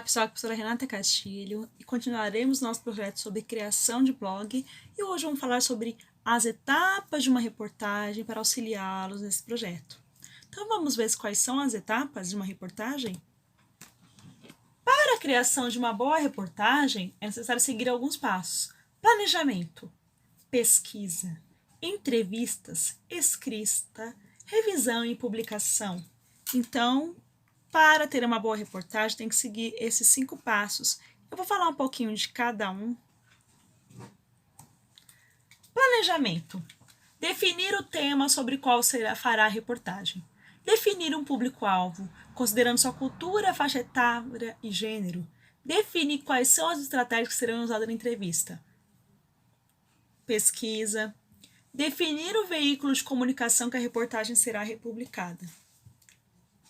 pessoal, aqui é a professora Renata Castilho e continuaremos nosso projeto sobre criação de blog e hoje vamos falar sobre as etapas de uma reportagem para auxiliá-los nesse projeto. Então vamos ver quais são as etapas de uma reportagem? Para a criação de uma boa reportagem é necessário seguir alguns passos: planejamento, pesquisa, entrevistas, escrita, revisão e publicação. Então, para ter uma boa reportagem, tem que seguir esses 5 passos. Eu vou falar um pouquinho de cada um. Planejamento. Definir o tema sobre o qual fará a reportagem. Definir um público-alvo, considerando sua cultura, faixa etária e gênero. Define quais são as estratégias que serão usadas na entrevista. Pesquisa. Definir o veículo de comunicação que a reportagem será republicada.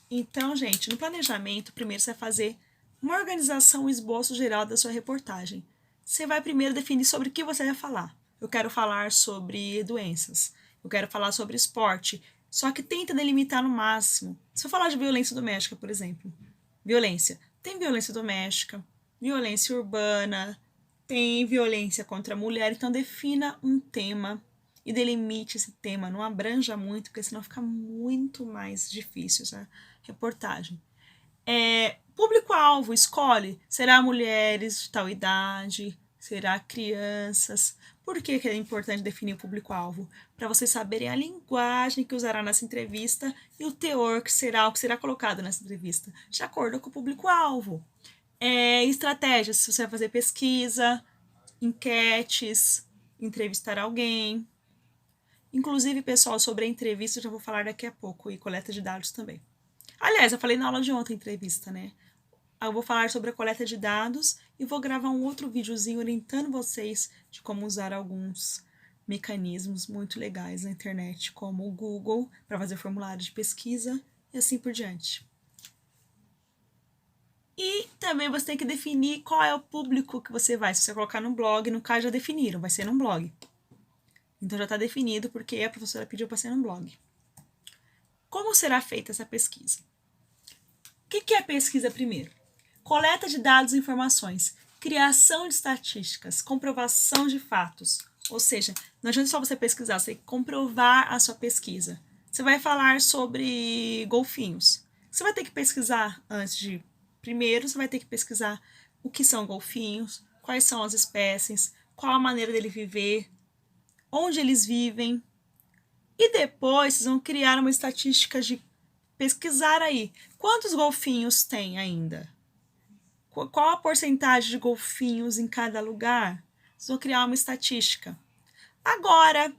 Então, gente, no planejamento, primeiro você vai fazer uma organização, um esboço geral da sua reportagem. Você vai primeiro definir sobre o que você vai falar. Eu quero falar sobre doenças. Eu quero falar sobre esporte. Só que tenta delimitar no máximo. Se eu falar de violência doméstica, por exemplo. Violência. Tem violência doméstica, violência urbana, tem violência contra a mulher. Então, defina um tema e delimite esse tema. Não abranja muito, porque senão fica muito mais difícil essa reportagem. Público-alvo, escolhe. Será mulheres de tal idade? Será crianças? Por que é importante definir o público-alvo? Para vocês saberem a linguagem que usará nessa entrevista e o teor que será colocado nessa entrevista, de acordo com o público-alvo. Estratégias, se você vai fazer pesquisa, enquetes, entrevistar alguém. Inclusive, pessoal, sobre a entrevista eu já vou falar daqui a pouco, e coleta de dados também. Aliás, eu falei na aula de ontem, entrevista, né? Eu vou falar sobre a coleta de dados e vou gravar um outro videozinho orientando vocês de como usar alguns mecanismos muito legais na internet, como o Google, para fazer formulário de pesquisa e assim por diante. E também você tem que definir qual é o público que você vai. Se você colocar no blog, no caso já definiram, vai ser num blog. Então já está definido porque a professora pediu para ser num blog. Como será feita essa pesquisa? O que é pesquisa primeiro? Coleta de dados e informações, criação de estatísticas, comprovação de fatos. Ou seja, não adianta só você pesquisar, você tem que comprovar a sua pesquisa. Você vai falar sobre golfinhos. Você vai ter que pesquisar antes de... Primeiro, você vai ter que pesquisar o que são golfinhos, quais são as espécies, qual a maneira dele viver, onde eles vivem. E depois, vocês vão criar uma estatística de pesquisar aí. Quantos golfinhos tem ainda? Qual a porcentagem de golfinhos em cada lugar? Vocês vão criar uma estatística. Agora,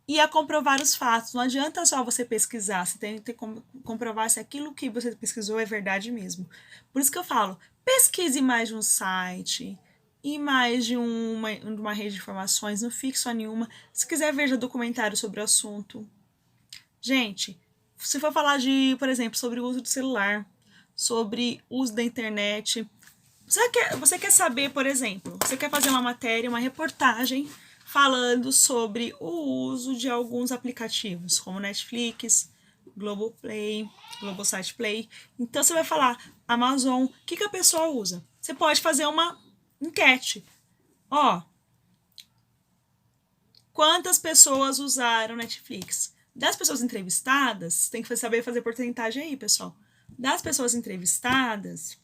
ia comprovar os fatos. Não adianta só você pesquisar, você tem que comprovar se aquilo que você pesquisou é verdade mesmo. Por isso que eu falo, pesquise mais de um site e mais de uma rede de informações, não fique só nenhuma. Se quiser, veja documentário sobre o assunto. Gente, se for falar por exemplo, sobre o uso do celular, sobre o uso da internet, você quer saber, por exemplo, você quer fazer uma matéria, uma reportagem falando sobre o uso de alguns aplicativos, como Netflix, Globoplay, Globosite Play. Então, você vai falar, Amazon, o que a pessoa usa? Você pode fazer uma enquete. Quantas pessoas usaram Netflix? Das pessoas entrevistadas, tem que saber fazer porcentagem aí, pessoal. Das pessoas entrevistadas,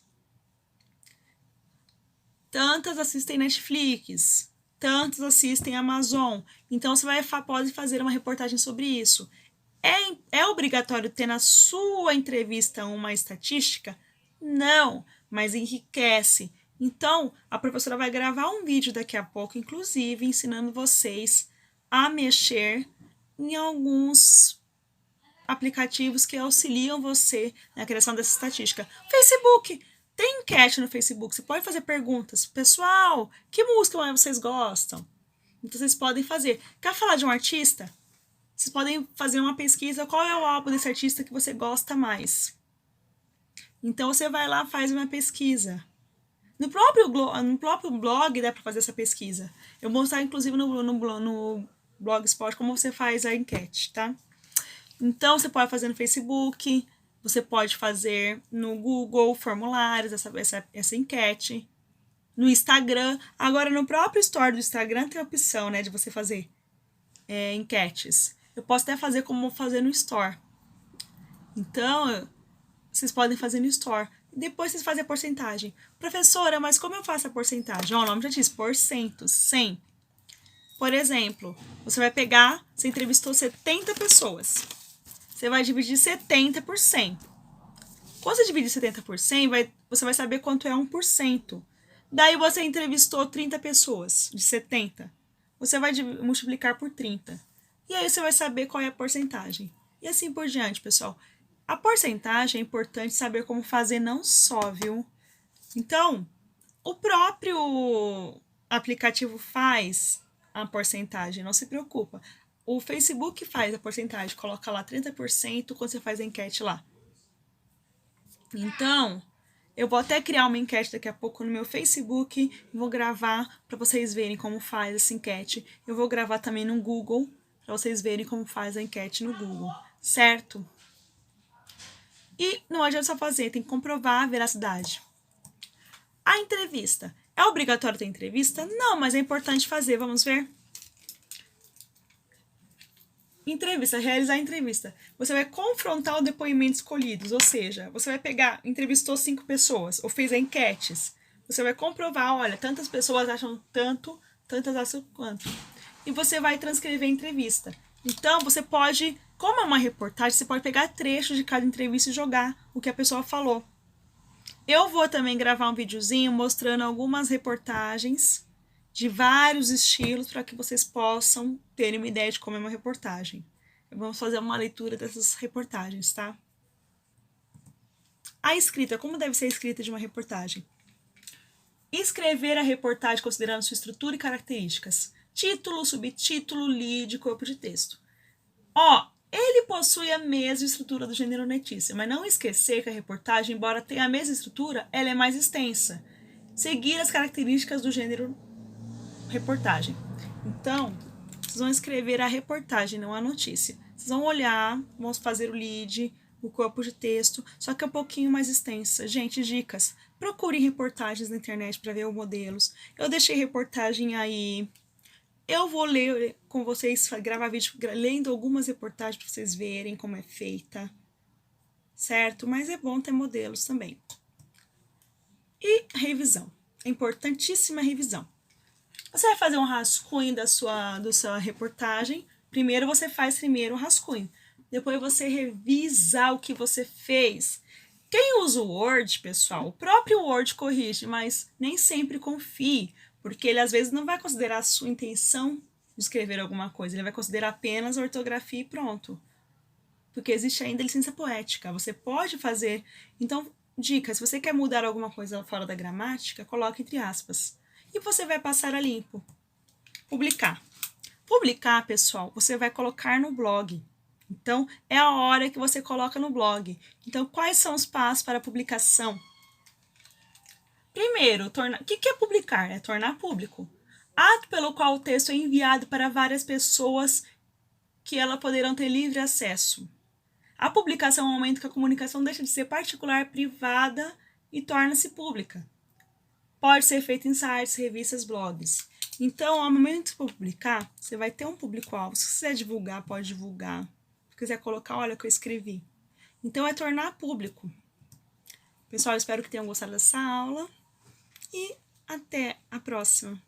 tantas assistem Netflix, tantos assistem Amazon. Então, você pode fazer uma reportagem sobre isso. É obrigatório ter na sua entrevista uma estatística? Não, mas enriquece. Então, a professora vai gravar um vídeo daqui a pouco, inclusive, ensinando vocês a mexer em alguns aplicativos que auxiliam você na criação dessa estatística. Facebook! Tem enquete no Facebook, você pode fazer perguntas. Pessoal, que música vocês gostam? Então, vocês podem fazer. Quer falar de um artista? Vocês podem fazer uma pesquisa, qual é o álbum desse artista que você gosta mais? Então, você vai lá e faz uma pesquisa. No próprio blog dá para fazer essa pesquisa. Eu vou mostrar, inclusive, no Blogspot como você faz a enquete, tá? Então, você pode fazer no Facebook, Você pode fazer no Google formulários, essa enquete. No Instagram. Agora, no próprio Store do Instagram tem a opção, né, de você fazer enquetes. Eu posso até fazer como fazer no Store. Então, vocês podem fazer no Store. Depois vocês fazem a porcentagem. Professora, mas como eu faço a porcentagem? Ó, o nome já diz, porcentos, 100. Por exemplo, você vai pegar, você entrevistou 70 pessoas. Você vai dividir 70 por 100. Quando você dividir 70 por 100, você vai saber quanto é 1%. Daí você entrevistou 30 pessoas, de 70. Você vai multiplicar por 30. E aí você vai saber qual é a porcentagem. E assim por diante, pessoal. A porcentagem é importante saber como fazer não só, viu? Então, o próprio aplicativo faz a porcentagem, não se preocupa. O Facebook faz a porcentagem, coloca lá 30% quando você faz a enquete lá. Então, eu vou até criar uma enquete daqui a pouco no meu Facebook, vou gravar para vocês verem como faz essa enquete. Eu vou gravar também no Google, para vocês verem como faz a enquete no Google, certo? E não adianta só fazer, tem que comprovar a veracidade. A entrevista. É obrigatório ter entrevista? Não, mas é importante fazer, vamos ver? Entrevista, realizar a entrevista. Você vai confrontar o depoimento escolhidos, ou seja, você vai pegar, entrevistou 5 pessoas, ou fez enquetes. Você vai comprovar, olha, tantas pessoas acham tanto, tantas acham quanto. E você vai transcrever a entrevista. Então, você pode, como é uma reportagem, você pode pegar trechos de cada entrevista e jogar o que a pessoa falou. Eu vou também gravar um videozinho mostrando algumas reportagens de vários estilos para que vocês possam terem uma ideia de como é uma reportagem. Vamos fazer uma leitura dessas reportagens, tá? A escrita, como deve ser a escrita de uma reportagem? Escrever a reportagem considerando sua estrutura e características. Título, subtítulo, lead, corpo de texto. Ele possui a mesma estrutura do gênero notícia, mas não esquecer que a reportagem, embora tenha a mesma estrutura, ela é mais extensa. Seguir as características do gênero reportagem. Então, vocês vão escrever a reportagem, não a notícia. Vocês vão olhar, vão fazer o lead, o corpo de texto, só que é um pouquinho mais extensa. Gente, dicas. Procurem reportagens na internet para ver os modelos. Eu deixei reportagem aí. Eu vou ler com vocês, gravar vídeo lendo algumas reportagens para vocês verem como é feita, certo? Mas é bom ter modelos também. E revisão. É importantíssima a revisão. Você vai fazer um rascunho da sua reportagem. Primeiro você faz o rascunho. Depois você revisa o que você fez. Quem usa o Word, pessoal, o próprio Word corrige, mas nem sempre confie, porque ele às vezes não vai considerar a sua intenção de escrever alguma coisa, ele vai considerar apenas a ortografia e pronto. Porque existe ainda licença poética, você pode fazer. Então, dica, se você quer mudar alguma coisa fora da gramática, coloque entre aspas. E você vai passar a limpo. Publicar. Publicar, pessoal, você vai colocar no blog. Então, é a hora que você coloca no blog. Então, quais são os passos para a publicação? Primeiro, o que é publicar? É tornar público. Ato pelo qual o texto é enviado para várias pessoas que elas poderão ter livre acesso. A publicação é um momento que a comunicação deixa de ser particular, privada e torna-se pública. Pode ser feito em sites, revistas, blogs. Então, ao momento de publicar, você vai ter um público-alvo. Se quiser divulgar, pode divulgar. Se quiser colocar, olha o que eu escrevi. Então, é tornar público. Pessoal, espero que tenham gostado dessa aula. E até a próxima!